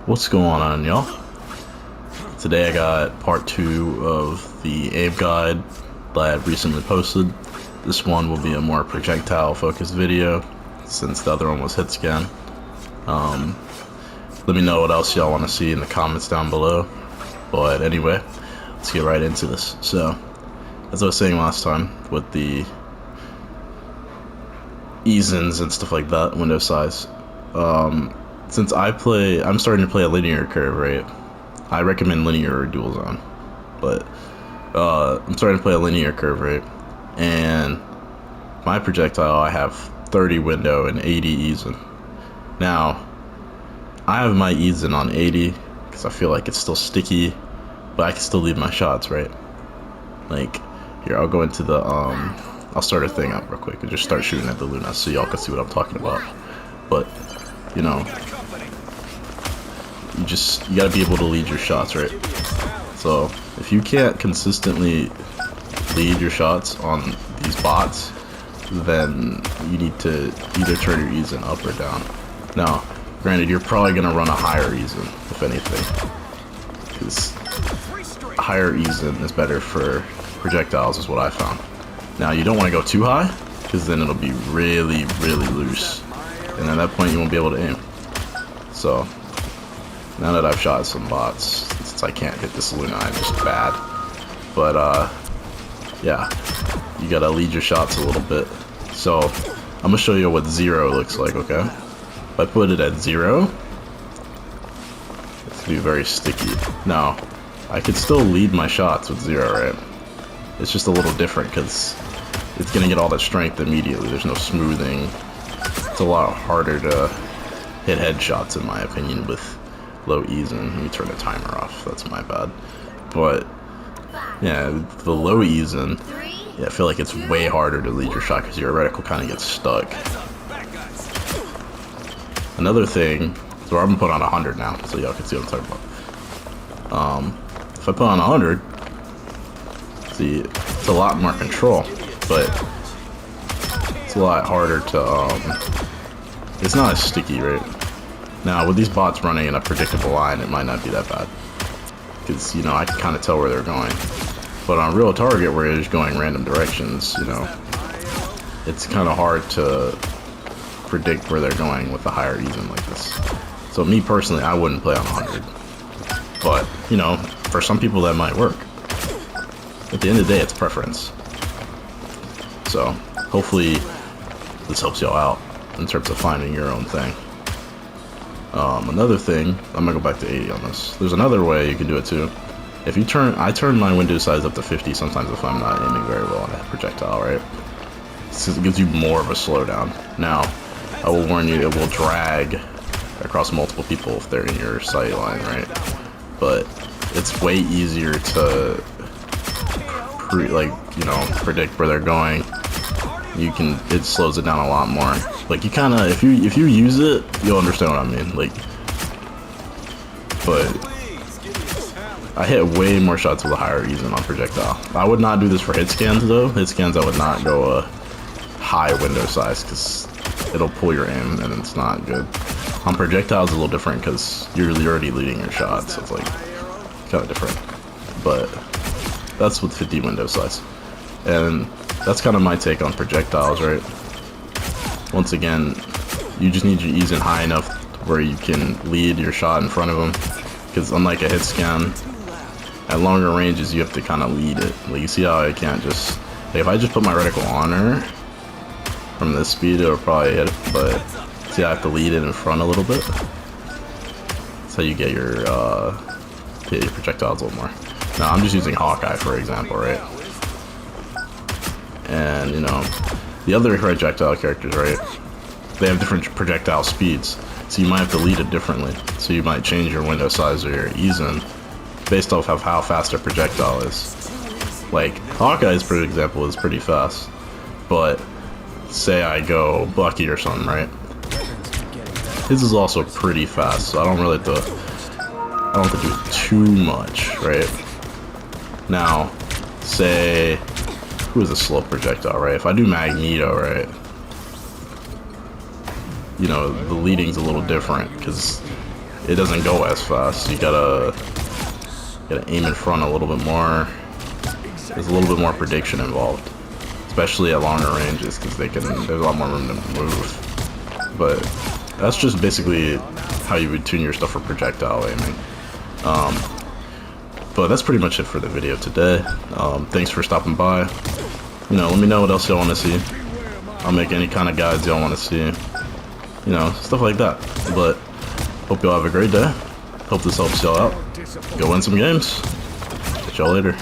What's going on, y'all? Today I got part 2 of the aim guide that I had recently posted. This one will be a more projectile focused video since the other one was hit scan. Let me know what else y'all want to see in the comments down below. But anyway, let's get right into this. So, as I was saying last time with the ease-ins and stuff like that, window size, since I'm starting to play a linear curve, right? I recommend linear or dual zone, but I'm starting to play a linear curve, right? And my projectile, I have 30 window and 80 ease-in. Now, I have my ease-in on 80 because I feel like it's still sticky, but I can still leave my shots, right? Like, here, I'll go into the, I'll start a thing up real quick and just start shooting at the Luna so y'all can see what I'm talking about. But, you know, you gotta be able to lead your shots, right? So if you can't consistently lead your shots on these bots, then you need to either turn your ease-in up or down. Now, granted, you're probably gonna run a higher ease-in, if anything, because higher ease-in is better for projectiles, is what I found. Now, you don't want to go too high, because then it'll be really, really loose, and at that point you won't be able to aim. So now that I've shot some bots, since I can't hit this Luna, I'm just bad. But, yeah, you gotta lead your shots a little bit. So, I'm gonna show you what 0 looks like, okay? If I put it at 0, it's gonna be very sticky. Now, I could still lead my shots with 0, right? It's just a little different, because it's gonna get all that strength immediately. There's no smoothing. It's a lot harder to hit headshots, in my opinion, with low ease-in. Let me turn the timer off, that's my bad. But yeah, the low ease-in, yeah, I feel like it's way harder to lead your shot because your reticle kind of gets stuck. Another thing, so I'm gonna put on 100 now so y'all can see what I'm talking about. If I put on 100, see, it's a lot more control, but it's a lot harder to it's not as sticky, right? Now, with these bots running in a predictable line, it might not be that bad. Because, you know, I can kind of tell where they're going. But on real target, where you're just going random directions, you know, it's kind of hard to predict where they're going with a higher ease-in like this. So me personally, I wouldn't play on 100. But, you know, for some people that might work. At the end of the day, it's preference. So, hopefully, this helps y'all out in terms of finding your own thing. Another thing, I'm gonna go back to 80 on this. There's another way you can do it too. If you I turn my window size up to 50 sometimes if I'm not aiming very well on a projectile, right? It gives you more of a slowdown. Now, I will warn you, it will drag across multiple people if they're in your sight line, right? But it's way easier to, predict where they're going. It slows it down a lot more. Like, you kind of, if you use it, you'll understand what I mean. Like, but I hit way more shots with a higher ease-in on projectile. I would not do this for hit scans though. Hit scans, I would not go a high window size because it'll pull your aim and it's not good. On projectiles, it's a little different because you're already leading your shots, so it's like kind of different. But that's with 50 window size, and that's kind of my take on projectiles, right? Once again, you just need your ease-in high enough where you can lead your shot in front of them. Because unlike a hit scan, at longer ranges, you have to kind of lead it. Like, you see how I can't just... Like, if I just put my reticle on her, from this speed, it'll probably hit it. But, see, I have to lead it in front a little bit. That's how you get your projectiles a little more. Now, I'm just using Hawkeye, for example, right? And, you know, the other projectile characters, right, they have different projectile speeds, so you might have to lead it differently. So you might change your window size or your ease-in based off of how fast a projectile is. Like, Hawkeye's, for example, is pretty fast, but say I go Bucky or something, right? His is also pretty fast, so I don't have to do too much, right? Now, say, who is a slow projectile, right? If I do Magneto, right, you know, the leading's a little different because it doesn't go as fast. You gotta aim in front a little bit more. There's a little bit more prediction involved, especially at longer ranges, because there's a lot more room to move. But that's just basically how you would tune your stuff for projectile aiming. But that's pretty much it for the video today. Thanks for stopping by. You know, let me know what else y'all want to see. I'll make any kind of guides y'all want to see. You know, stuff like that. But hope y'all have a great day. Hope this helps y'all out. Go win some games. Catch y'all later.